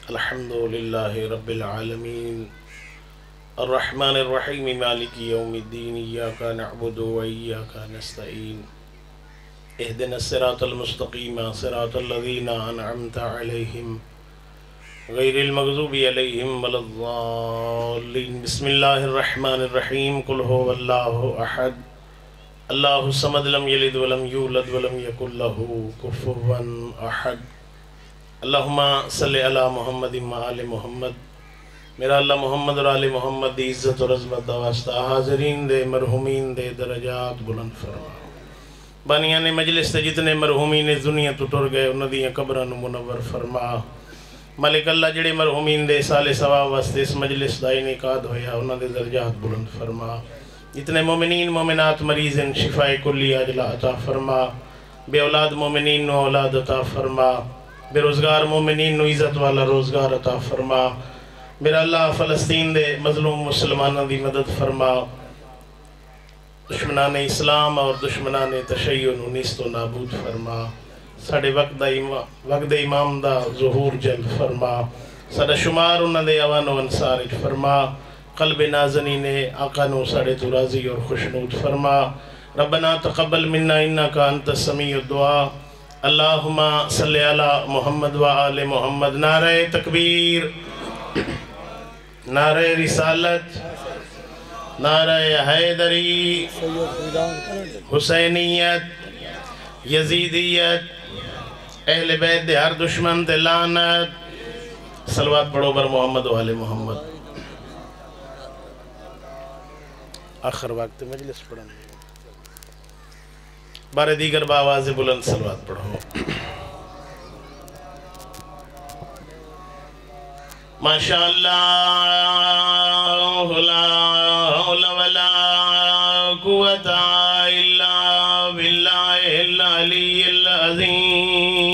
الحمد لله رب العالمين الرحمن الرحيم مالك يوم الدين إياك نعبد وإياك نستعين اهدنا الصراط المستقيم صراط الذين أنعمت عليهم غير المغضوب عليهم ولا الضالين بسم الله الرحمن الرحيم قل هو الله أحد الله الصمد لم يلد ولم يولد ولم يكن له كفوا أحد اللہم صلی علی محمد و آل محمد میرا اللہ محمد اور آل محمد دی عزت اور عظمت دا واسطہ حاضرین دے مرحومین دے درجات بلند فرما بانیان مجلس تے جتنے مرحومین دنیا تو ٹر گئے انہاں دیاں قبراں منور فرما مالک اللہ جڑے مرحومین دے سال ثواب واسطے اس مجلس دا انعقاد ہویا انہاں دے درجات بلند فرما جتنے مومنین مومنات مریض ان شفاء کلی عاجلہ عطا فرما بے اولاد مومنین نو اولاد عطا فرما بے روزگار مومنین نو عزت والا روزگار عطا فرما میرا اللہ فلسطین دے مظلوم مسلمانہ دی مدد فرما دشمنان اسلام اور دشمنان تشیع نو نیست و نابود فرما ساڑے وقت امام دا ظہور جلد فرما ساڑا شمار انہ دے اوان و انصارج فرما قلب نازنین آقا نو ساڑے تو راضی اور خوشنود فرما ربنا تقبل منا انکا انت السمیع الدعا اللہم صلی علی محمد و آل محمد نعرہ تکبیر نعرہ رسالت نعرہ حیدری حسینیت یزیدیت اہل بیت دے ہر دشمن تے لعنت صلوات پڑھو بر محمد و آل محمد آخر وقت مجلس پڑھنے بارے دیگر باواز بلند صلوات پڑھو ماشاءاللہ لا حول ولا قوت الا باللہ العلی العظیم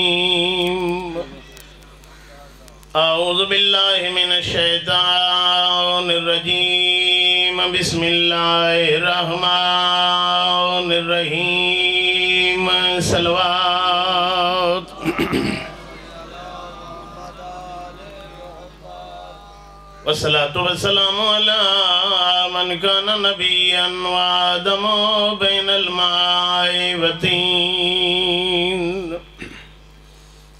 اعوذ باللہ من الشیطان الرجیم بسم اللہ الرحمن الرحیم صلوات والصلاة والسلام على من كان نبيا وآدم بين الماء والطين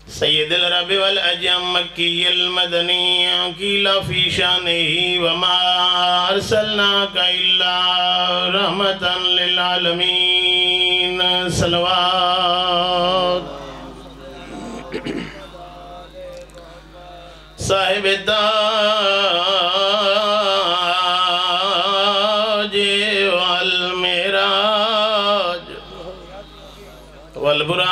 سيد العرب والعجم مكي المدني قيل في شانه وما أرسلناك إلا رحمة للعالمين صلوات صاحب التاج والمعراج والبراق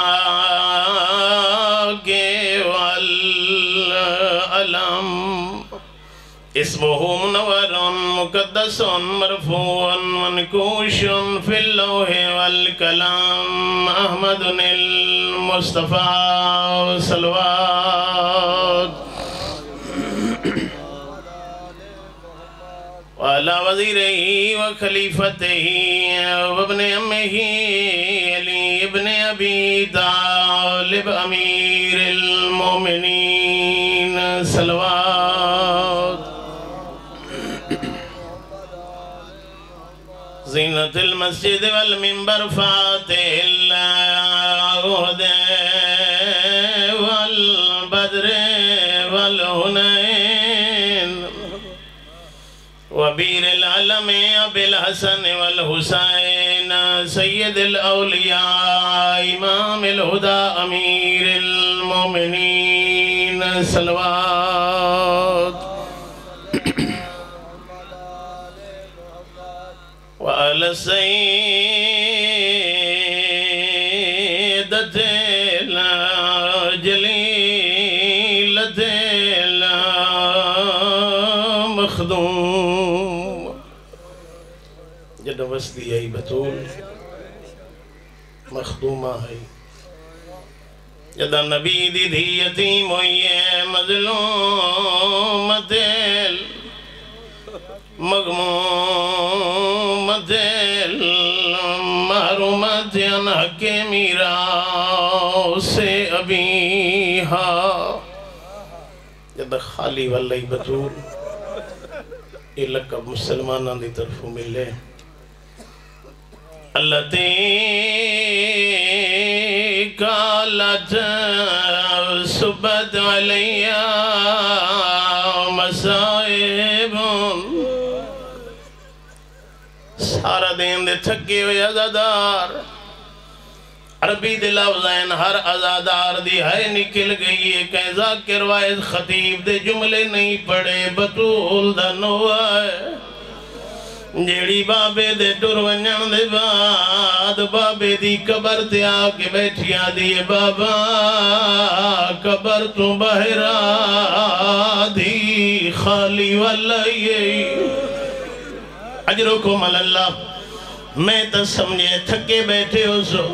والعلم اسمه منور مقدس مرفوع منكوش في اللوح والكلام أحمد المصطفى صلوات وعلى وزيره وخليفته وابن أمه علي ابن أبي طالب أمير المؤمنين صلوات زينة المسجد والمنبر فاتح العهد والبدر والهنين وبير العلم أبي الحسن والحسين سيد الأولياء إمام الهدى أمير المؤمنين صلوات وعلى السيدة الجليلة المخدوم جد وسطی ای بطول مخدومہ ہے جدا نبی دی دھی یتیم ہوئی مظلوم دل مغموم دل محروم دین حق میرا سے ابیہا جد خالی واللہی بطول یہ لقب مسلمانان دی طرف ملے اللہ قالت سبت علیہ مسائب سارا دین دے تھکے ہوئے عزادار عربی دے لفظین ہر عزادار دی ہے نکل گئی ہے کہ ذاکر وائز خطیب دے جملے نہیں پڑے بطول دا نوائے جیڑی بابے دے ٹر ونجن دے بعد بابے دی قبر تے آکے بیٹھیا دیئے بابا قبر تو بہرا دی خالی واللہی اجرکم اللہ میں تو سمجھے تھکے بیٹھے ہو سو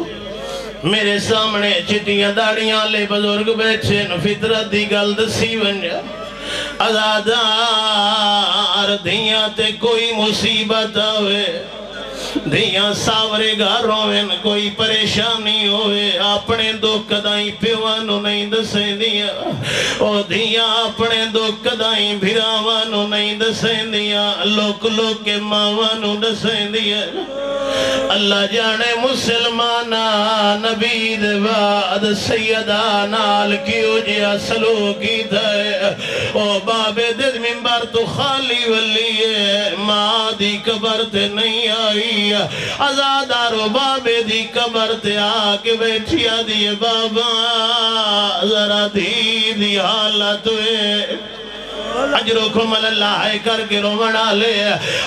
میرے سامنے چٹیاں داڑیاں لے بزرگ بیٹھے نو فطرت دی گل دسی ونجا عزادار دھیاں تے کوئی مصیبت ہوئے دھیاں ساورے گھروں میں کوئی پریشانی ہوئے اپنے دو قدائیں پیوانو نہیں دسیں دیا او دھیاں اپنے دو قدائیں بھراوانو نہیں دسیں دیا لوک لوک کے ماوانو دسیں دیا اللہ جانے مسلمانہ نبی دے بعد سیدہ نال کیوں جیا سلوکی تھے او بابے دے منبر تو خالی ولی ہے ماں دی قبر تے نہیں آئی عزادارو بابے دی قبر تے آکے بیٹھیا دیئے بابا ذرا دی حالت ہوئے اجرکم اللہ ہے کر کے رو منا لے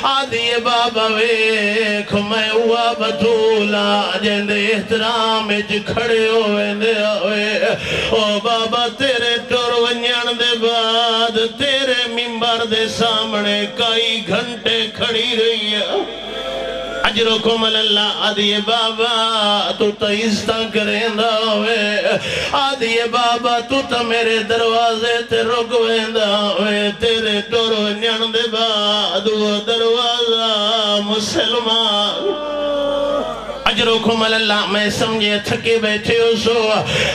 آدھیے بابا ویکھ میں ہوا بطولا جندے احترام اچھ کھڑے ہوئے دے ہوئے او بابا تیرے ٹور ونجن دے بعد تیرے منبر دے سامنے کئی گھنٹے کھڑی رہی ہے اجرکم اللہ آدھیے بابا تو تیستہ کریں دا ہوئے آدھیے بابا تو تا میرے دروازے تے رکویں دا ہوئے تیرے ٹورو نین دے بعد وہ دروازہ مسلمان اجرکم اللہ میں سمجھے تھکے بیٹھے ہو سو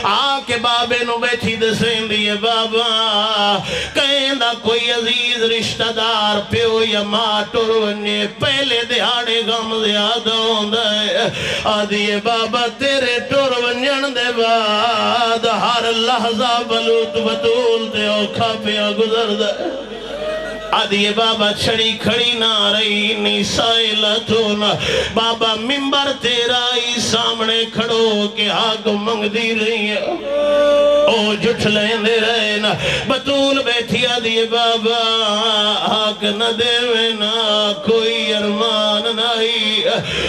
آکے بابے نو بیٹھی دسیں دیئے بابا کہیں دا کوئی عزیز رشتہ دار پیو یا ماں ٹورونی پہلے دہاڑے غم زیادہ ہوندہ ہے آدھیے بابا تیرے ٹورونین دے بعد ہر لحظہ بلوت بطول تے اوکھا پیا گزر دے آدھیے بابا چھڑی کھڑی نہ رہی نیسائلتون بابا منبر تیرا ہی سامنے کھڑو کے آگ منگ دی رہی ہے او جھٹ لیندے رہے نا بطول بیٹھی آدھیے بابا آگ نہ دے وینا کوئی ارمان نہیں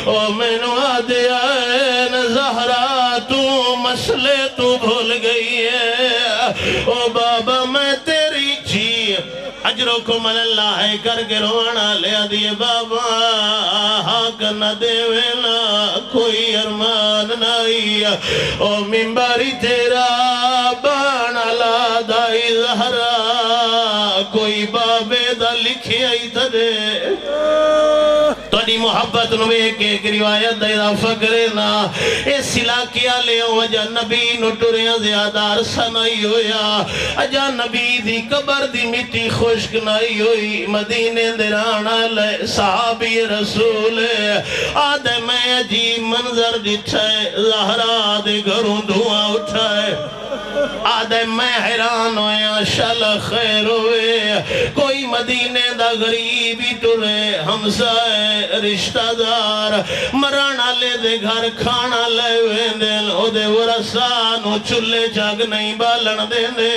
او میں نو آدھے آئے نا زہرا تو مسئلے تو بھول گئی ہے او بابا میں تیری جی اجرکم اللہ ہے کر کے روانا لے دیئے بابا حق نہ دے وینا کوئی ارمان نہیں او منبری تیرا بانا لا دائی زہرا کوئی بابے دا لکھی آئی تھے توڑی محبت نوے کے ایک روایت دا اضافہ کرے نا اس علاقیہ لے وجہ نبی نٹوریاں زیادہ عرصہ نہیں ہویا اجا نبی دی قبر دی مٹی خشک نہیں ہوئی مدینے درانا لے صحابی رسول آدھے میں عجیب منظر جٹھائے زہرا دے گھروں دھواں اٹھائے آدھے میں حیران ہویا شل خیر ہوئے کوئی مدینے دا غریبی ٹرے ہمسائے رشتہ دار مرانا لے دے گھر کھانا لے ویندن او دے ورسانو چلے جاگ نہیں بالن دے دے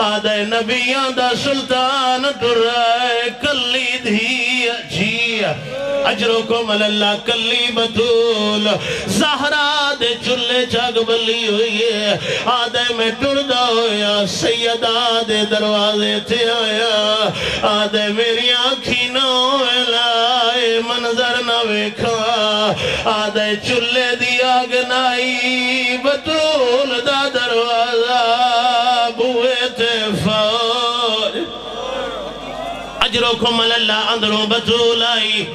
آدھے نبیان دا سلطان ٹرائے کلی دھی جی اجرکم اللہ کلی بطول زہرا دے چلے جاگ بلی ہوئی ہے آدھے میں ٹردہ ہویا سیدہ دے دروازے تھے آیا آدھے میری آنکھی نہ ہوئے لائے منظر نہ ویکھا آدھے چلے دی آگ نائی بطول دا دروازہ بوئے تھے فوج اجرکم اللہ اندروں بطول آئی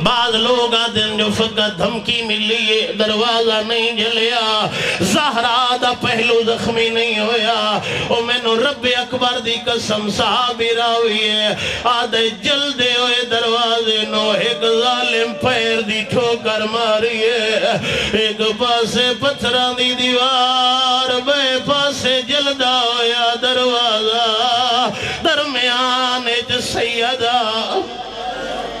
بعض لوگ آدھن جو فقط دھمکی ملی ہے دروازہ نہیں جلیا زہرا دا پہلو زخمی نہیں ہویا او میں نو رب اکبر دی قسم صحابی راوی ہے آدھے جلدے ہوئے دروازے نو ایک ظالم پیر دی ٹھوکر ماری ہے ایک پاسے پتھران دی دیوار بے پاسے جلدہ ہویا دروازہ درمیان سیدہ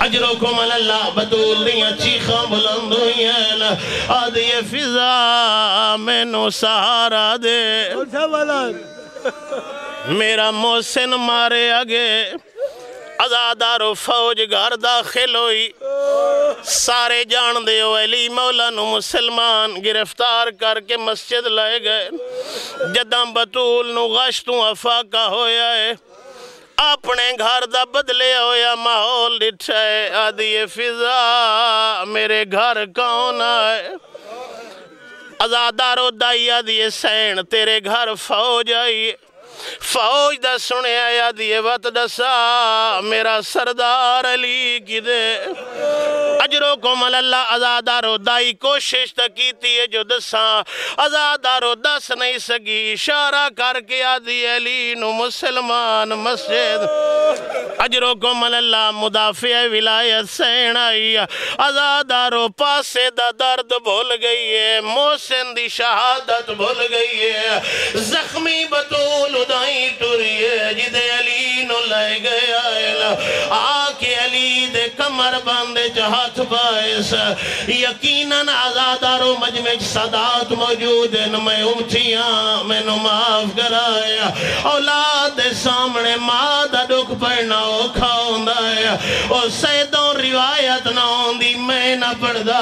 اجرکم اللہ بطول دیاں چیخاں بلند ہوئی ہیں آدھی فضا میں نو سہارا دے میرا محسن مارے آگے ازادار و فوج گھر داخل ہوئی سارے جان دے ہو علی مولا نو مسلمان گرفتار کر کے مسجد لائے گئے جداں بطول نو غشتوں افاقہ ہویا ہے اپنے گھر دا بدلے ہویا ماحول ڈٹھائے آدھی فضا میرے گھر کون آئے ازادارو دائی آدھی سین تیرے گھر فوج آئی فوج دا سنے آیا دیئے وقت دسا میرا سردار علی کی دے اجرکم اللہ ازادارو دائی کوشش تکیتی ہے جو دسا ازادارو دس نہیں سکی اشارہ کر کے آدھی علی نو مسلمان مسجد اجرکم اللہ مدافع ولایت سین آئی ازادارو پاسے دا درد بھول گئی ہے محسن دی شہادت بھول گئی ہے زخمی بطول دائیں ٹوری ہے جدے علی نو لائے گیا آکے علی دے کمر باندے ہاتھ باعث یقیناً آزادارو مجمع صدات موجود ہیں میں امتیاں میں نو معاف کرایا اولاد دے سامنے ماں دا دکھ پڑھنا اوکھا ہوندہ ہے اور سیدوں روایت نہ ہوندی میں نہ پڑھدا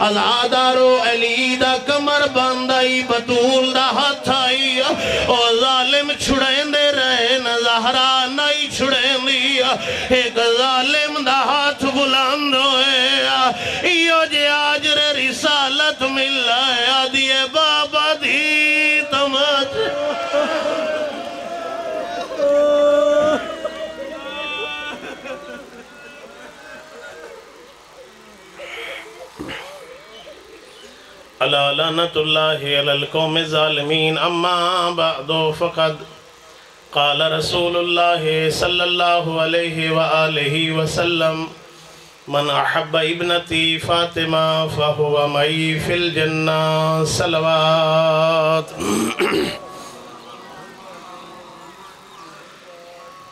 آزادارو علی دا کمر باندائی بطول دا ہاتھ آئی اور ظالم چھڑیں دے رہے نہ زہرا نہیں چھڑیں دیا ایک ظالم دا ہاتھ بلند ہوئے یہ جے آجر رسالت مل رہا دیئے بابا دی تمت علی لعنت اللہ علی القوم الظالمین اما بعد فقد قال رسول اللہ صلی اللہ علیہ وآلہ وسلم من احب ابنتی فاطمہ فہو معی فی الجنہ صلوات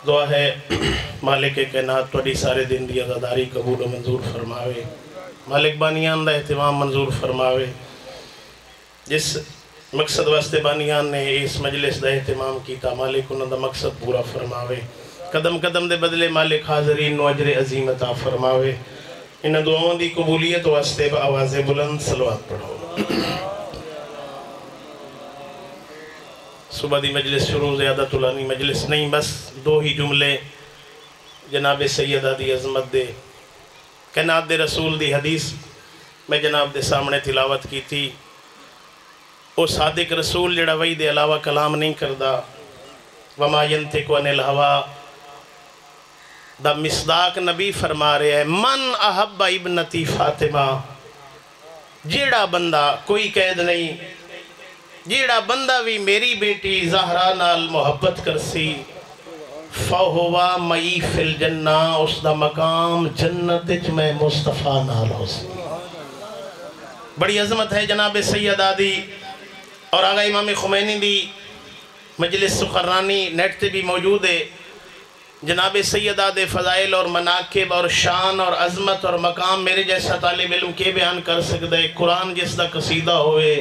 دعا ہے مالک کائنات توڑی سارے دن دی عزاداری قبول و منظور فرماوے مالک بانیان دا اہتمام منظور فرماوے جس مقصد واسطے بانیان نے اس مجلس دا اہتمام کیتا مالک انہوں دا مقصد پورا فرماوے قدم قدم دے بدلے مالک حاضرین نو اجر عظیم عطا فرماوے انہاں دعاوں دی قبولیت واسطے با آواز بلند صلوات پڑھو صبح دی مجلس شروع زیادہ طولانی مجلس نہیں بس دو ہی جملے جناب سیدہ دی عظمت دے کائنات دے رسول دی حدیث میں جناب دے سامنے تلاوت کی تھی او صادق رسول جڑا وحی دے علاوہ کلام نہیں کردہ وما ینتقو عن الہوا دا مصداق نبی فرما رہے ہیں من احب ابنتی فاطمہ جیڑا بندہ کوئی قید نہیں جیڑا بندہ بھی میری بیٹی زہرا نال محبت کرسی فہوا معی فی الجنہ اس دا مقام جنت میں مصطفیٰ نال ہو سی بڑی عظمت ہے جناب سیدہ دی اور آگا امام خمینی دی مجلس سخرانی نیٹ تے بھی موجود ہے جناب سیدہ دے فضائل اور مناقب اور شان اور عظمت اور مقام میرے جیسا طالب علم کے بیان کر سکتا ہے قرآن جس دا قصیدہ ہوئے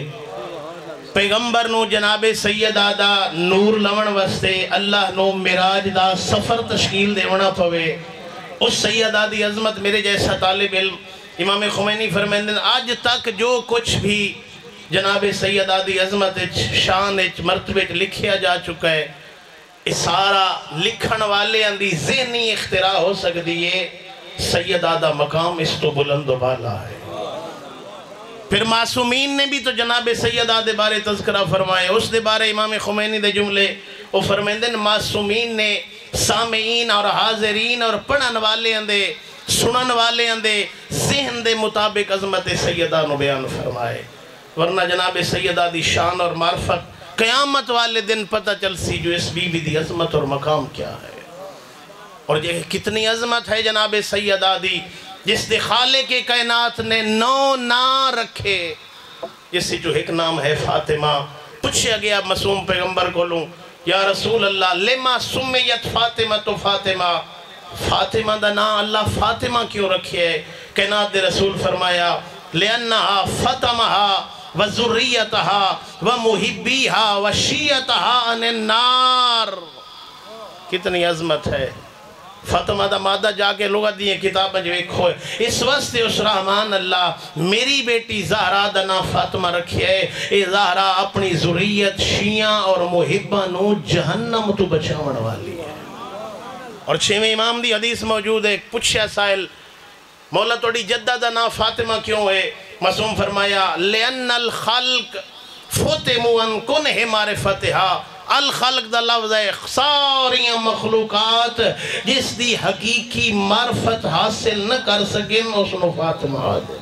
پیغمبر نو جناب سیدہ دا نور لون وستے اللہ نو مراج دا سفر تشکیل دے ونا پوے اس سیدہ دی عظمت میرے جیسا طالب علم امام خمینی فرمیندن آج تک جو کچھ بھی جناب سیدہ دی عظمت شان مرتبہ لکھیا جا چکا ہے اس سارا لکھن والے اندی ذہنی اختراع ہو سکتی ہے سیدہ دا مقام اس تو بلند و بالا ہے پھر معصومین نے بھی تو جناب سیدہ دے بارے تذکرہ فرمائے اس دے بارے امام خمینی دے جملے وہ فرمیندن معصومین نے سامعین اور حاضرین اور پڑھن والے اندے سنن والے اندے ذہن دے مطابق عظمت سیدہ نو بیان فرمائے، ورنہ جناب سیدہ دی شان اور معرفت قیامت والے دن پتہ چل سی جو اس بی بی دی عظمت اور مقام کیا ہے۔ اور یہ کتنی عظمت ہے جناب سیدہ دی، جس دے خالق کائنات نے 9 نام رکھے، جس سے جو ایک نام ہے فاطمہ۔ پوچھا گیا معصوم پیغمبر کو لوں، یا رسول اللہ لما سمیت فاطمہ تو فاطمہ، فاطمہ دا نام اللہ فاطمہ کیوں رکھے؟ کائنات دے رسول فرمایا لأنہا فتمہا وذریتہا ومحبیہا وشیعتہا عن النار۔ کتنی عظمت ہے۔ فاطمہ دا مادہ جا کے لغت دیئے کتاب جو ایک ہوئے، اس وقت اس رحمان اللہ میری بیٹی زہرا دا نام فاطمہ رکھی ہے، اے زہرا اپنی ذریت شیعہ اور محبہ نو جہنم تو بچاون والی ہے۔ اور 6ویں امام دی حدیث موجود ہے، پوچھا سائل مولا توڑی جدہ دا نام فاطمہ کیوں ہے؟ معصوم فرمایا لِأَنَّ الْخَلْقِ فُتِمُوا عَنْ كُنْهِ مَعْرِفَتِهَا۔ الخلق دا لفظ ہے ساری مخلوقات جس دی حقیقی معرفت حاصل نہ کر سکیں اس نو فاطمہ آدھے۔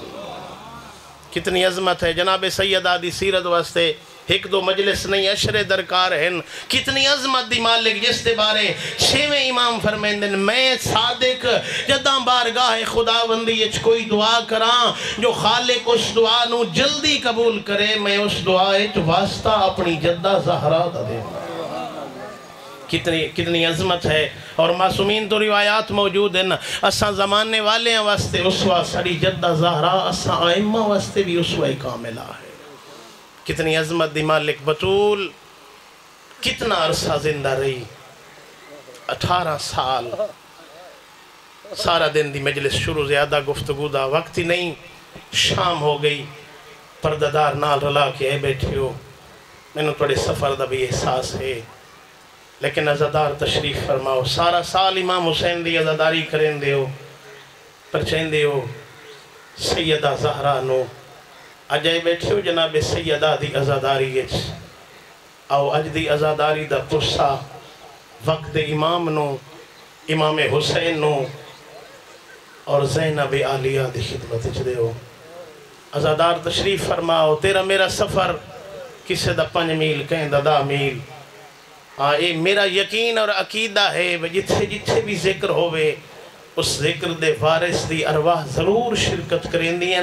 کتنی عظمت ہے جناب سیدہ دی سیرت واسطے ایک دو مجلس نہیں اشرے درکار ہیں۔ کتنی عظمت دی مالک جس دے بارے 6ویں امام فرمیندن میں صادق جداں بارگاہ خداوندی اچ کوئی دعا کراں جو خالق اس دعا نو جلدی قبول کرے، میں اس دعا اچ واسطہ اپنی جدہ زہرا دا دے۔ کتنی عظمت ہے۔ اور معصومین تو روایات موجود ہیں، اساں زمانے والے ہیں واسطے اسوہ سڑی جدہ زہرا، اساں آئمہ واسطے بھی اسوہ کاملہ ہے۔ کتنی عظمت دی مالک بطول کتنا عرصہ زندہ رہی، 18 سال۔ سارا دن دی مجلس شروع زیادہ گفتگو دا وقت ہی نہیں، شام ہو گئی، پردہ نال رلا کے بیٹھے ہو، میں نے تھوڑے سفر دا بھی احساس ہے، لیکن عزادار تشریف فرماؤ۔ سارا سال امام حسین دی عزاداری کریں دے ہو، پرچین دے ہو سیدہ زہرا نو، اجائے بیٹھے ہو جناب سیدہ دی عزاداری اچ آؤ اج دی عزاداری دا پرسا وقت امام نو، امام حسین نو اور زینب عالیہ دی خدمت اچ دے ہو۔ عزادار تشریف فرماؤ، تیرا میرا سفر کسے دا 5 میل کہیں دا 10 میل، اے میرا یقین اور عقیدہ ہے جتھے جتھے بھی ذکر ہوئے اس ذکر دے وارث دی ارواح ضرور شرکت کریں دیں،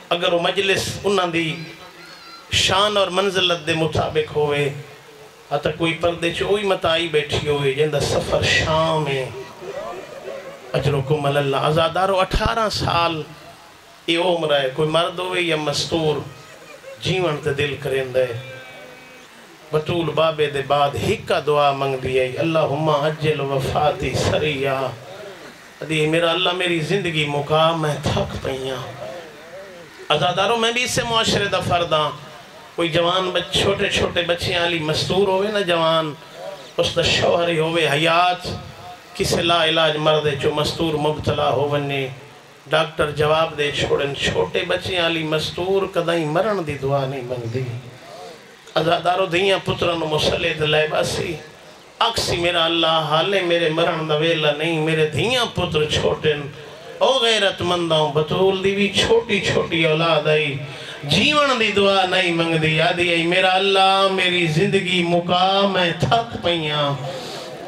اگر وہ مجلس انہاں دی شان اور منزلت دے مطابق ہوئے، حتی کوئی پردے چوئی متائی بیٹھی ہوئے جن دا سفر شام ہے۔ اجرکم اللہ عزادارو 18 سال یہ عمر ہے، کوئی مرد ہوئے یا مستور جیون تے دل کریں دے۔ بطول بابے دے بعد ہکا دعا منگ دیئے، اللہم عجل وفاتی سریہ، دی میرا اللہ میری زندگی مکا میں تھک پئیاں۔ عزاداروں میں بھی اس سے معاشرے دا فرداں، کوئی جوان چھوٹے چھوٹے بچے آلی مستور ہوئے نا جوان، اس دا شوہری ہوئے حیات، کسے لا علاج مردے چو مستور مبتلا ہونے، ڈاکٹر جواب دے چھوڑن، چھوٹے بچے آلی مستور کدائیں مرن دی دعا نہیں منگ دی۔ عزاداروں دیاں پترن مسلط لے باسی، اکسی میرا اللہ حالے میرے مرن دا ویلا نہیں، میرے دیاں پتر چھوٹن، او غیرت مندوں بطول دی بھی چھوٹی چھوٹی اولاد آئی، جیون دی دعا نہیں منگ دی، یادی آئی میرا اللہ میری زندگی مکا میں تھک پئیاں۔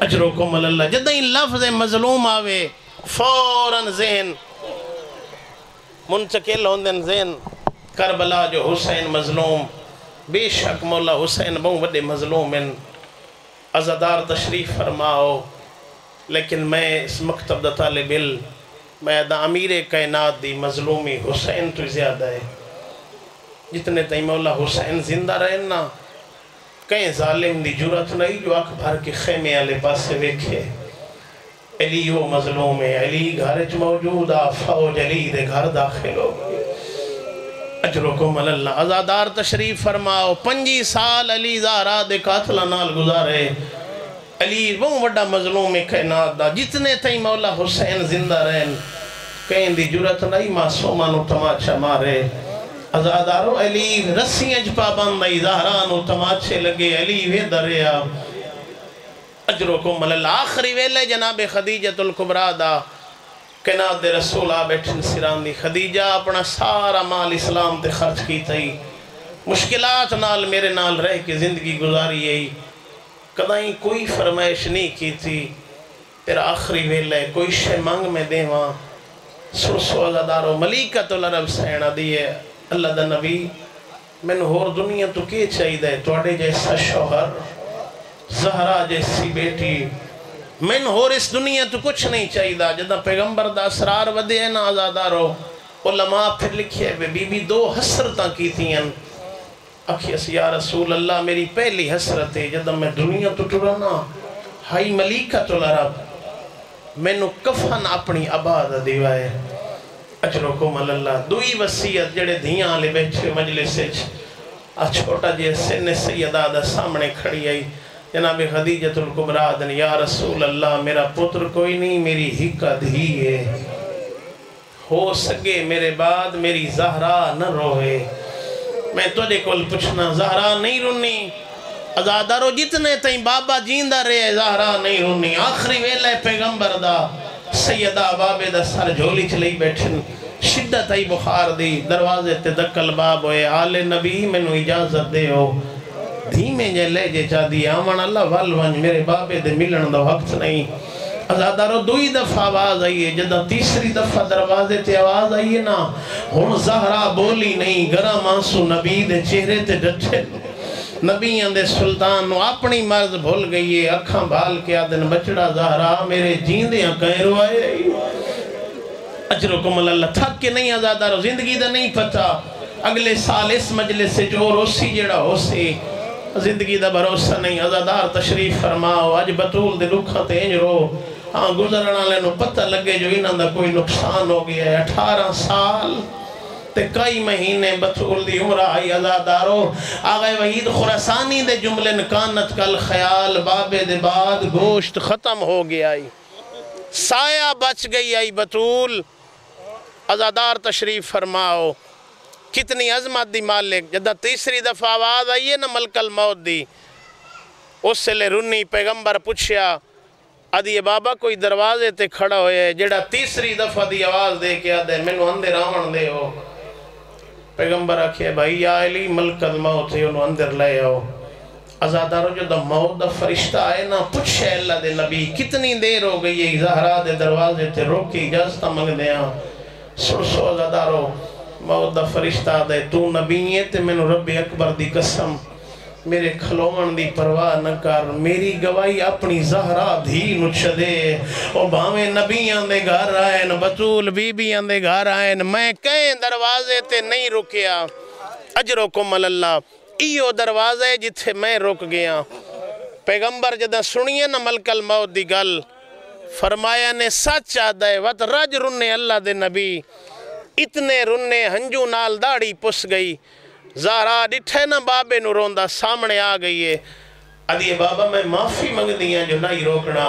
اجرکم اللہ جدہیں لفظ مظلوم آوے فوراً ذہن منتقل ہوندن، ذہن کربلا جو حسین مظلوم، بے شک مولا حسین بہت بڑے مظلوم ہیں، عزادار تشریف فرماؤ، لیکن میں اس مکتب دا طالب علم، میں دا امیر کائنات دی مظلومی حسین تو زیادہ ہے۔ جتنے تئیں مولا حسین زندہ رہنا کہیں ظالم دی جرات نہیں جو آنکھ بھر کے خیمے آلے پاسے ویکھے، علی ہو مظلوم ہے، علی گھرچ موجودہ فوج علی دے گھر داخل ہو گئے۔ اجرکم اللہ عزادار تشریف فرماؤ، 5 سال علی زہرا دے قاتلہ نال گزارے، علی وہ بڑا مظلوم کائنات دا، جتنے تئیں مولا حسین زندہ رہن کہیں دی جرات نہیں معصومانو تماچا مارے۔ عزادارو علی رسیاں جپا بندائی زہرانو تماچے لگے، علی وے دریا۔ اجرکم اللہ آخری ویلے جناب خدیجۃ الکبریٰ دا کائنات دے رسول آ بیٹھن سران دی خدیجہ اپنا سارا مال اسلام تے خرچ کی تھی مشکلات نال میرے نال رہ کے زندگی گزاری ہے کدائیں کوئی فرمائش نہیں کی تھی تیرا آخری ویلے کوئی شے مانگ میں دے وہاں سرسو عزادارو ملیکۃ العرب سینا دیئے اللہ دا نبی میں نے اور دنیا تو کیے چاہی دے توڑے جیسا شوہر زہرا جیسی بیٹی میں نے اور اس دنیا تو کچھ نہیں چاہی دا جدہ پیغمبر دا اسرار ودے نا عزادارو علماء پھر لکھے بی بی دو حسرتاں کی تھیں اکھیس یا رسول اللہ میری پہلی حسرت ہے جدہ میں دنیا تو ٹرانا ہائی ملیکۃ العرب میں نے کفن اپنی آباد دیوائے اجرکم اللہ دوئی وسیعت جڑے دھیاں لے بیٹھے مجلس چھوٹا جے سن سیدہ دا سامنے کھڑی آئی جناب خدیجۃ الکبریٰ دن یا رسول اللہ میرا پتر کوئی نہیں میری ہکا دھی ہے ہو سکے میرے بعد میری زہرا نہ روئے میں تجھے کل پوچھنا زہرا نہیں رونی عزادارو جتنے تائیں بابا جیندہ رہے زہرا نہیں رونی آخری ویلے پیغمبر دا سیدہ بابے دا سر جھولی چلی بیٹھن شدت آئی بخار دی دروازے تے دکل باب ہوئے آل نبی میں نو اجازت دے ہو دھیمے جے لے جے چاہ دی آمان اللہ والونج میرے بابے دے ملن دا وقت نہیں عزادارو دوئی دفعہ آواز آئیے جدہ تیسری دفعہ دروازے تے آواز آئیے نا ہون زہرا بولی نہیں گرم آنسو نبی دے چہرے تے ڈٹھے نبی اندے سلطان نو اپنی مرض بھول گئی ہے اکھاں بھال کے آدن بچڑا زہرا میرے جیندیاں کہیں روائے اجرکم اللہ تھک کے نہیں عزادارو زندگی دا نہیں پتا اگلے سال اس مجلس سے جو روسی جڑا ہو سی زندگی دا بھروسہ نہیں عزادار تشریف فرماؤ آج بطول دے لکھا تینج رو ہاں گزرنا لینو پتہ لگے جو انہاں دا کوئی نقصان ہو گیا ہے 18 سال تے کئی مہینے بطول دی عمرہ آئی عزادارو آغا وحید خراسانی دے جملن کانت کل خیال بابے دے بعد گوشت ختم ہو گیا آئی سایہ بچ گئی آئی بطول عزادار تشریف فرماؤ کتنی عظمت دی مالک جدہ تیسری دفعہ آواز آئیے نا ملک الموت دی اس سے لے رنی پیغمبر پوچھیا ادھی بابا کوئی دروازے تے کھڑا ہوئے جڑا تیسری دفعہ دی آواز دے کے آدھے میں نو اندر آمن دے ہو پیغمبر آکھے بھائی یا علی ملک الموت ہے انہوں اندر لے آؤ عزادارو جو دا موت دا فرشتہ آئے نا پوچھے اللہ دے نبی کتنی دیر ہو گئی ہے زہرا دے دروازے تے روکی اجازتہ منگ دے ہاں سرسو عزادارو موت دا فرشتہ دے تو نبی ہے تے میں نو رب اکبر دی قسم میرے کھلوان دی پرواہ نہ کر میری گواہی اپنی زہرا دھی نچ دے او بھاویں نبیان دے گھر آئین بطول بیبیان دے گھر آئین میں کہیں دروازے تے نہیں رکیا اجرکم اللہ ایو دروازے جتھے میں رک گیا پیغمبر جدہ سنیے نا ملک الموت دی گل فرمایا نے سچ آدھے وط رج رنے اللہ دے نبی اتنے رنے ہنجو نال داڑی پس گئی زہرا ڈٹھے نا بابے نو روندہ سامنے آ گئی ہے ادھیے بابا میں معافی منگ دیا جو نہیں روکنا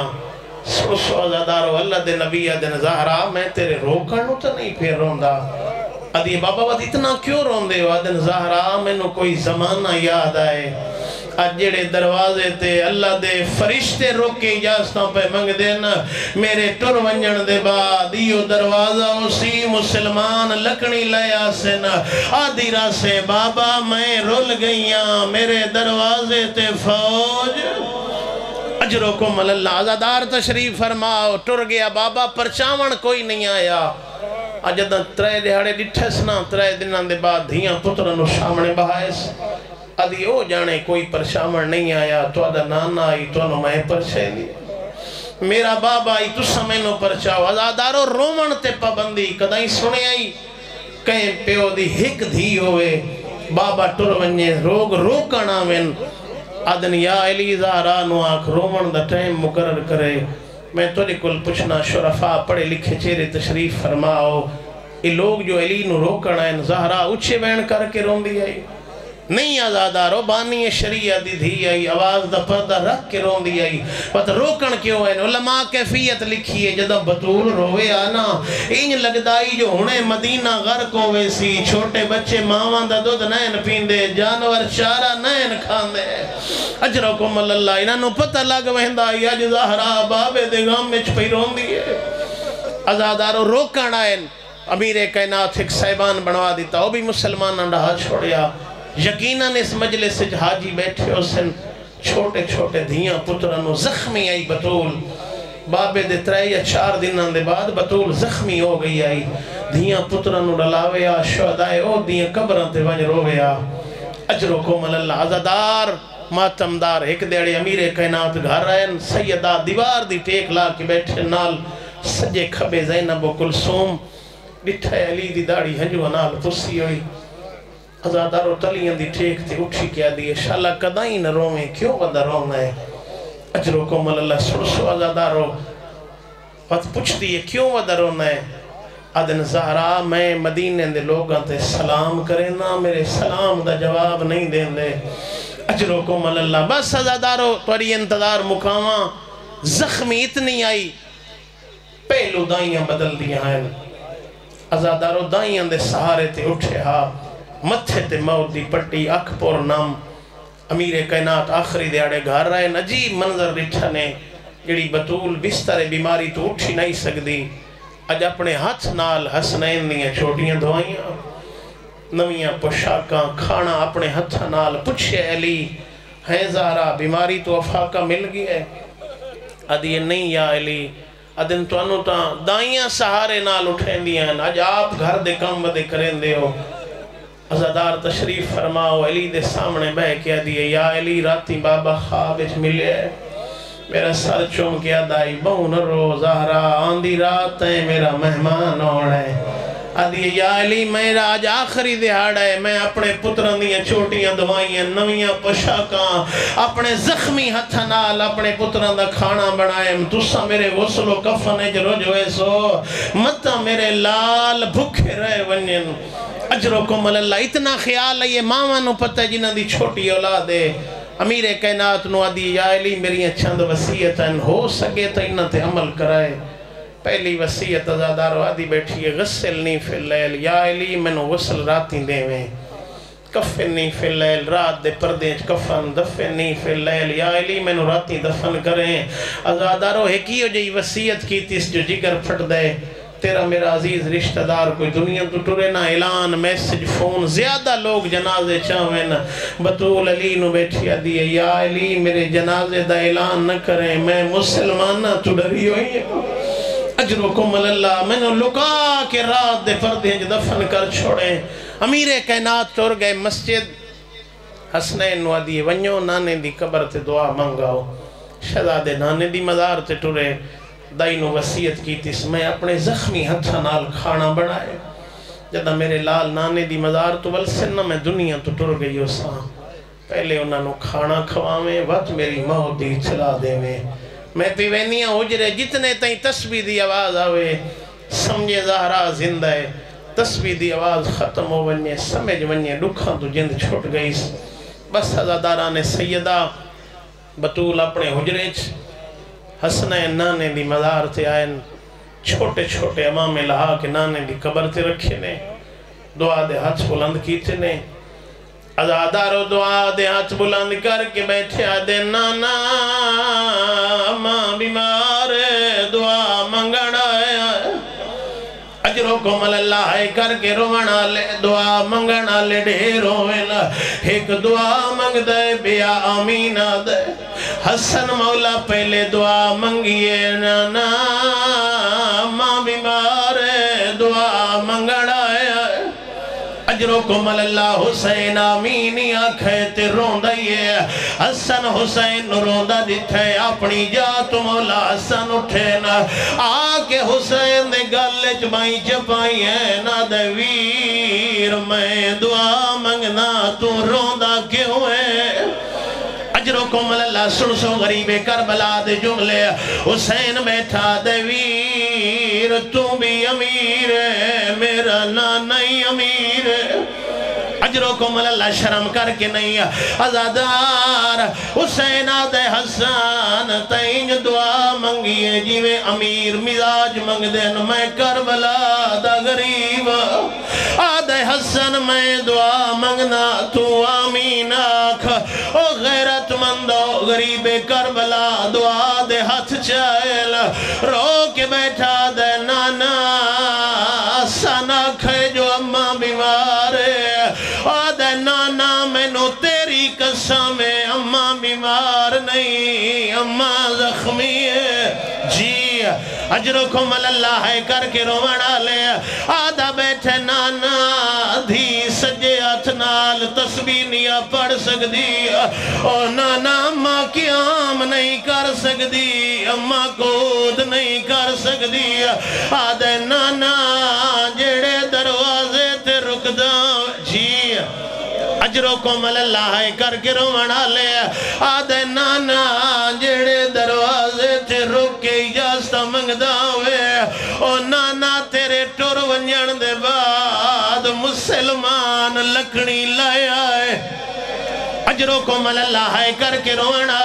سرسو عزادارو اللہ دے نبی آدھن زہرا میں تیرے روکانو تو نہیں پھر روندہ ادھیے بابا بات اتنا کیوں روندے ہو آدھن زہرا میں نو کوئی زمانہ یاد آئے اجڑے دروازے تے اللہ دے فرشتے روکے اجازتوں پہ منگ دینا میرے ٹر ونجن دے بعد ایو دروازہ اسی مسلمان لکڑی لیا سن آدھی راسے بابا میں رول گئیاں میرے دروازے تے فوج اجرکم اللہ عزادار تشریف فرماؤ ٹر گیا بابا پرچاون کوئی نہیں آیا اجدہ ترے دہاڑے ڈٹھسنا ترے دنان دے بعد دھیاں پترنو سامنے بہائیس ادھی او جانے کوئی پرشامن نہیں آیا تو ادھا نانا آئی تو انہوں میں پرچے دی میرا بابا آئی تو سمینو پرچاو عزادارو رومن تے پابندی کدائی سنے آئی کہیں پیو دی ہک دھی ہوئے بابا ٹر ونجے روگ روکنا من ادھن یا علی زہرا نو آنکھ رومن دا ٹائم مقرر کرے میں تو کل پوچھنا شرفا پڑھے لکھے چہرے تشریف فرماؤ یہ لوگ جو علی نو روکنا ہے زہرا اچھے بین کر کے رون دی آئی نہیں عزادارو بانی شریعہ دی دھی آئی آواز دا پردہ رکھ کے رون دی آئی پتہ روکن کیوں ہے علماء کیفیت لکھی ہے جدہ بطول روے آنا انج لگدائی جو ہنے مدینہ غرق ہوئے سی چھوٹے بچے ماوان دا دودھ نین پیندے جانور چارہ نین کھاندے اجرکم اللہ انہوں پتہ لگ وہندہ آئی اج زہرا بابے دے غم میں چھپی رون دی ہے ازادارو روکن آئے امیر کائنات ایک صاحبان بنوا دیتا وہ بھی مسلمان رہا چھوڑیا یقیناً اس مجلس سے حاجی بیٹھے ہو سن چھوٹے چھوٹے دھیاں پترانو زخمی آئی بطول بابے دے 3 یا 4 دنوں دے بعد بطول زخمی ہو گئی آئی دھیاں پترانو ڈلاوے آ شہدائے او دھیاں قبران تے ونج روے آ اجرکم اللہ عزادار ماتمدار ایک دیڑے امیر کائنات گھر آئے سیدہ دیوار دی ٹیک لا کے بیٹھے نال سجے کھبے زینب و کلثوم ڈٹھے علی دی داڑھی ہنجو نال پرسی ہوئی عزادارو تلیاں دی ٹیک تے اٹھی کیا دیئے شالا کدائیں نہ رومیں کیوں ودا رونا ہے اجرکم اللہ سرسو عزادارو وقت پوچھ دیئے کیوں ودا رونا ہے ادن زہرا میں مدینے دے لوگاں تے سلام کرے نا میرے سلام دا جواب نہیں دین دے اجرکم اللہ بس عزادارو توری انتظار مقامہ زخمی اتنی آئی پہلو دائیاں بدل دیا ہیں عزادارو دائیاں دے سہارے تے اٹھے ہاں متھے تے موت دی پٹی اکھ پور نام امیر کائنات آخری دیاڑے گھر رہے عجیب منظر رٹھنے جڑی بطول بستر بیماری تو اٹھی نہیں سکتی اج اپنے ہاتھ نال حسنین دیاں چھوٹیاں دعائیاں نویاں پوشاکاں کھانا اپنے ہاتھ نال پوچھے علی ہے زہرا بیماری تو افاقہ مل گئی ہے ادھے نہیں یا علی ادھن تو انو تا دائیاں سہارے نال اٹھیں دیاں اج آپ گھر دے کام بدے کریں دے ہو عزادار تشریف فرماؤ علی دے سامنے بہ کیا دیئے یا علی راتی بابا خوابش ملے میرا سر چوم کیا دائی بہن رو زہرا آندھی رات ہے میرا مہمان اوڑ ہے آدھی یا علی میرا آج آخری دہاڑ ہے میں اپنے پتران دیاں چھوٹیاں دوائیاں نویاں پشاکاں اپنے زخمی ہتھنال اپنے پتران دا کھانا بنائیں تُسا میرے غسل و کفن اجرو جو ایسو متا میرے لال بھکھے رہے ونین اجرکم اللہ اتنا خیال ہے یہ ماما نو پتہ جنہ دی چھوٹی اولاد ہے امیر کائنات نو آدھی یا علی میری چند وسیعتاً ہو سکے تا انہ تے عمل کرائے پہلی وسیعت عزادارو آدھی بیٹھی ہے غسلنی فی اللیل یا علی میں نو غسل راتی دے میں کفنی فی اللیل رات دے پردیج کفن دفنی فی اللیل یا علی میں نو راتی دفن کریں عزادارو ایکیو جئی وسیعت کی تیس جو جگر پھٹ دے تیرا میرا عزیز رشتہ دار کوئی دنیا تو ٹورے نہ اعلان میسج فون زیادہ لوگ جنازے چاہیں بطول علی نو بیٹھیا دیئے یا علی میرے جنازے دا اعلان نہ کریں میں مسلمان نہ تو ڈری ہوئی ہے اجرکم اللہ میں نے لکا کے رات دے پردے دفن کر چھوڑیں امیر کائنات ٹور گئے مسجد حسنین نو دیئے ونیو نانے دی قبر تے دعا مانگاؤ شہزادے نانے دی مزار تے ٹورے دائی نو وسیعت کی تیس میں اپنے زخمی ہتھا نال کھانا بڑھائے جدہ میرے لال نانے دی مزار تو والسنہ میں دنیا تو ٹر گئی ہو ساں پہلے انہاں نو کھانا کھواویں وقت میری موت دی چلا دے میں میں پیوینیاں اجرے جتنے تائیں تسبیح دی آواز آوے سمجھے زہرا زندہ ہے تسبیح دی آواز ختم ہو ونیے سمجھ ونیے ڈکھاں تو جند چھوٹ گئی بس عزاداران سیدہ بطول اپنے حجرے حسنین نانے دی مزار تے آئین چھوٹے چھوٹے امام لہا کے نانے دی قبر تے رکھے نے دعا دے ہاتھ بلند کیتے نے عزادارو دعا دے ہاتھ بلند کر کے بیٹھے آدھے نانا ماں بیمار دعا منگڑا ہے اجرکم اللہ ہے کر کے رونا لے دعا منگنا لے ڈھیروں ویلا ایک دعا منگ دے بیا آمینہ دے حسن مولا پہلے دعا منگیے نانا ماں بیمار دعا منگڑا ہے اجرکم اللہ حسین آمینی آنکھے تے روندائیے حسن حسین روندہ جتھے اپنی جات مولا حسن اٹھینا آکے حسین دے گلے چبائیں چپائیں نا دے ویر میں دعا منگنا تو روندہ کیوں ہے اجرکم اللہ سرسو غریب کربلا دے جملے حسین بیٹھا دے ویر تو بھی امیر ہے میرا نانی امیر ہے اجرکم اللہ شرم کر کے نہیں عزادار حسین آدھے حسان تین دعا منگیے جیوے امیر مزاج منگ دین میں کربلا دا غریب آدھے حسن میں دعا منگنا تو آمین آکھ او غیرت مندو غریب کربلا دعا دے ہاتھ چائل رو کے بیٹھا دے نانا اماں زخمی ہے جی اجرکم اللہ ہے کر کے رونا لے آدھا بیٹھے نانا دھی سجے ہاتھ نال تسبیح نہیں پڑھ سکدی او نانا اماں قیام نہیں کر سکدی اماں کود نہیں کر سکدی آدھے نانا جڑے دروازے تے رک داں جی اجرکم اللہ ہے کر کے رونا لے آدھے نانا جڑے دروازے تے رک کے اجازت منگدا ہوئے او نانا تیرے ٹر ونجن دے بعد مسلمان لکڑی لائے آئے اجرکم اللہ ہے کر کے رونا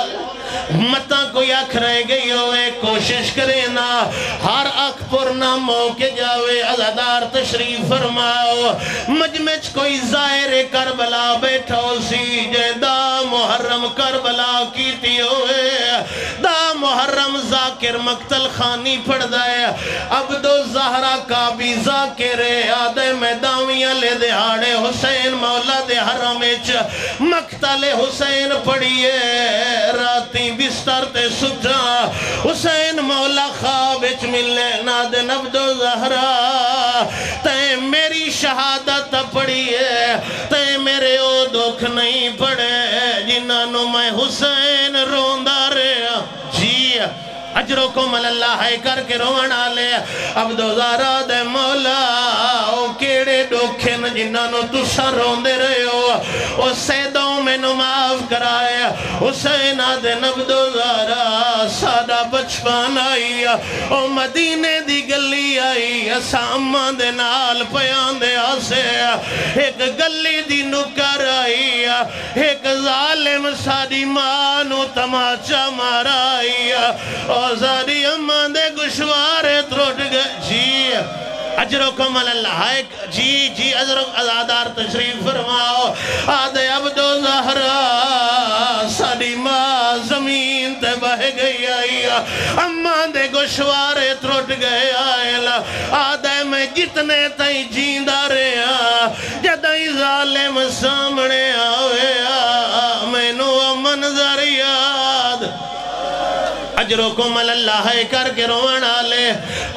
متہ کوئی آنکھ رہ گئی ہوئے کوشش کرے نا ہر آنکھ پر نہ موقع جاوے عزادار تشریف فرماؤ مجمع کوئی ظاہر کربلا بیٹھا ہو سی جے دا محرم کربلا کیتی ہوئے دا محرم ذاکر مقتل خانی پڑھ دائے عبد و زہرہ کا بھی ذاکر آدھے میداویاں لے دہاڑے حسین مولا دے حرمچ مقتل حسین پڑھیے راتی بستر تے سٹھا حسین مولا خوابچ ملے نادن عبد و زہرہ تے میری شہادت پڑھیے تے میرے او دکھ نہیں پڑے جنہوں میں حسین روندہ رہا جی اجرکم اللہ ہے کر کے رونا لے عبد و زہرہ دے مولا او کیڑے ڈوکھن جنہوں تسا روندے رہے ہو او سیدوں میں نماف کرائے حسین آدھن عبد و زہرہ سادہ بچپان آئی او مدینے دی گلی آئی سامان دے نال پیان دے آسے ایک گلی دی نکر آئی ایک ظالم ساری مانو تماچا مارا آئی او ساری امان دے گشوارے تروٹ گئے جی اجرکم اللہ ہے جی جی عزادار تشریف فرماؤ آدھے عبد و زہرہ ساری ماں زمین تے بہ گئی آئی امان دے گشوارے تروٹ گئے آئے آدھے میں جتنے تائیں جیندہ رہا جدائی ظالم سامنے آوے میں نو منظر یاد اجرکم اللہ ہے کر کے رونا لے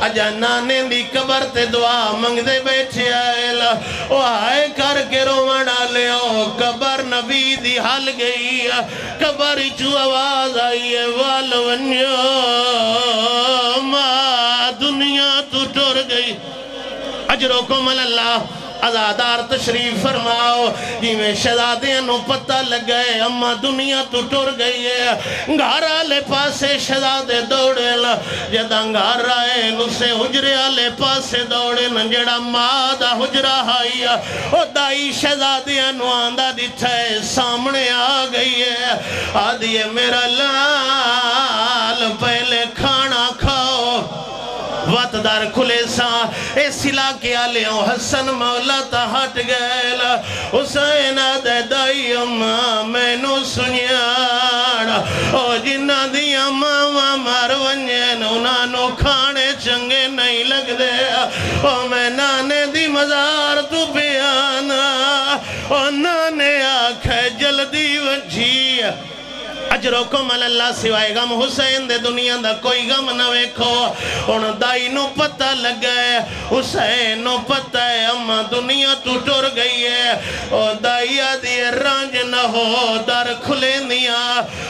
اجا نانے دی قبر تے دعا منگ دے بیٹھے آئے او آئے کر کے رونا لے او قبر نبی دی حل گئی قبر چو آواز آئی ہے والونیو ماں دنیا تو ٹور گئی اجرکم اللہ عزادار تشریف فرماؤ جی میں شہزادیاں نو پتہ لگ گئے اما دنیا تو ٹور گئی ہے گھارا لے پاسے شہزادے دوڑے جدہ گھارا ہے نسے حجرے لے پاسے دوڑے نجڑا مادہ حجرہ آئی او دائی شہزادیاں نو آندہ دیتھے سامنے آ گئی ہے آدھیے میرا لال پہلے کھانا کھاؤ وقت دار کھلے سا اس علاقے آلیوں حسن مولا تا ہٹ گئے حسین دے دائی اماں میں نو سنیاڑا او جنہ دی اماں مار ونجین انہاں نو کھانے چنگے نہیں لگ دے او میں نانے دی مزار تو بیانا او نانے آکھے جلدی وجھی اجرکم اللہ سوائے غم حسین دے دنیا دا کوئی غم نہ ویکھو ان دائی نو پتہ لگ گئے حسین نو پتہ ہے اما دنیا تو ٹور گئی ہے او دائی آدھی رانج نہ ہو در کھلے نیا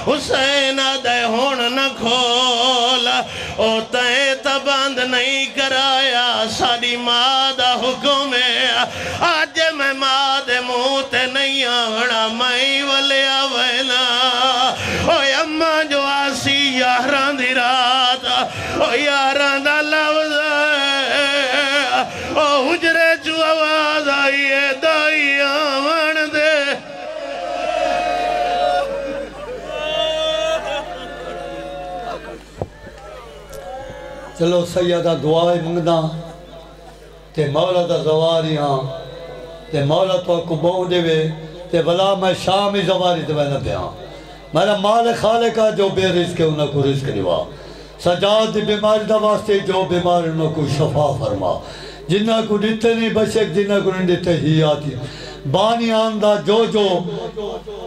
حسین آدھے ہون نہ کھولا او تائیں تباند نہیں کرایا ساری مادہ حکم ہے آج میں مادہ موتے نہیں آوڑا میں والے آوینا او اماں جو آسی یاران دی رات او یاران دا لفظ او حجرے جو آواز آئی ہے دائی آمان دے چلو سیدہ دعائے منگنا تے مولا دا زواریاں تے مولا تو کو بہن دے وے تے بلا میں شامی زواری تے میں نہ بیاں میرا مال خالقہ جو بے رزق ہے انہوں کو رزق نوا سجاد دی بیماری دا واسطے جو بیمار انہوں کو شفا فرما جنہ کو دیتے نہیں بشک جنہ کو نہیں دیتے ہی آتی بانیان دا جو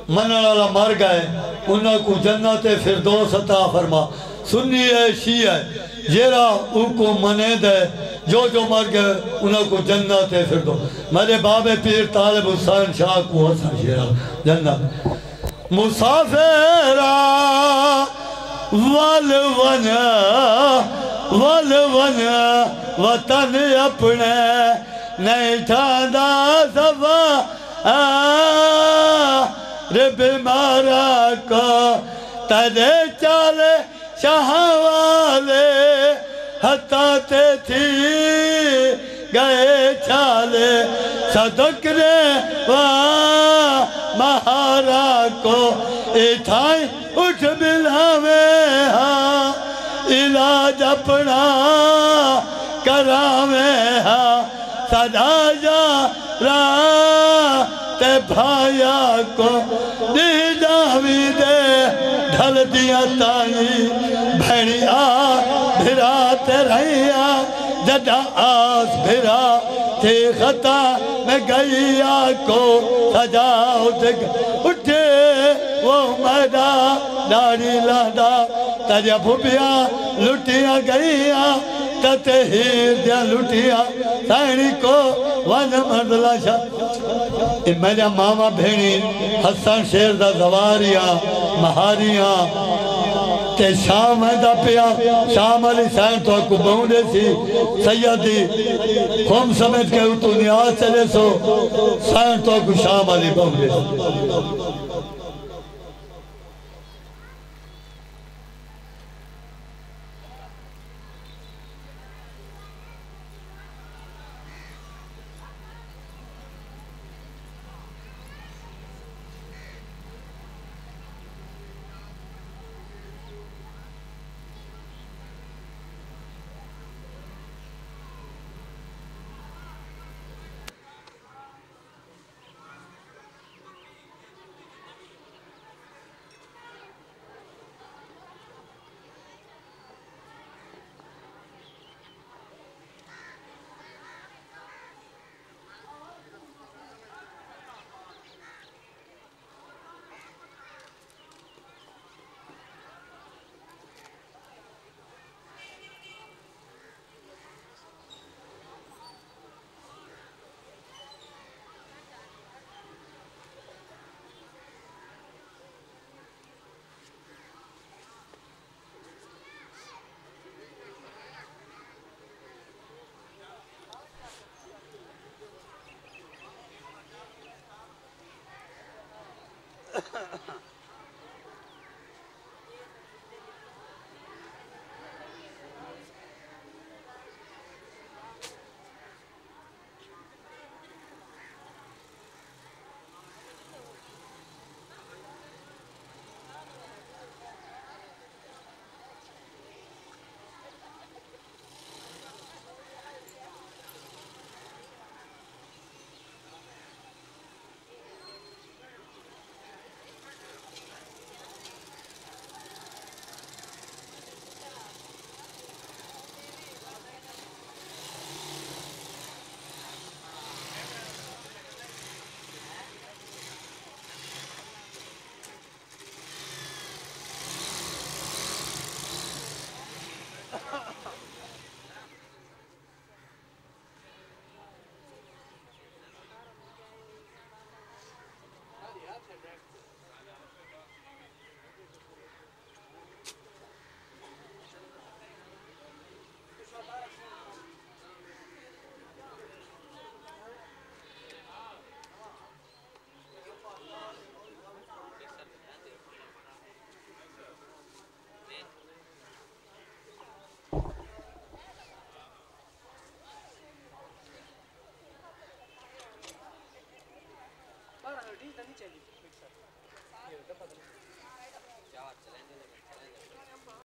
منن والا مر گئے انہاں کو جنت فردوس عطا فرما سنی ہے شیعہ ہے جیرا او کو منے دے جو مر گئے انہاں کو جنت فردوس میرے باب پیر طالب حسین شاہ کو حسن شیرہ جنت مسافرہ والونا وطن اپنے نہیں ٹھاندا صفا رب مارا کو تجھے چالے شاہ والے حتیٰ تے تھی گئے چالے صدق رے مہارا کو ایتھائیں اٹھ بلاویں ہاں علاج اپنا کراویں ہاں صدا جا تے بھایا کو دی جاوی دے ڈھل دیا تائی بھڑیا بھرا تے رہیا جدا آس بھرا تھی خطا میں گئیا کو سجا اٹھے وہ میڈا داڑی لادا تجھے بھوپیا لٹیا گئیا تتے ہیر دیا لٹیا سائنی کو ون مردلا شاہ میرا ماما بھینی حسن شیر دا زواریاں مہاریاں تے شام ہے دا پیا شام علی سائن تو اکو بہنے سی سیدی خوم سمجھ کے تو نیاز چلے سو سائن تو اکو شام علی بہنے سی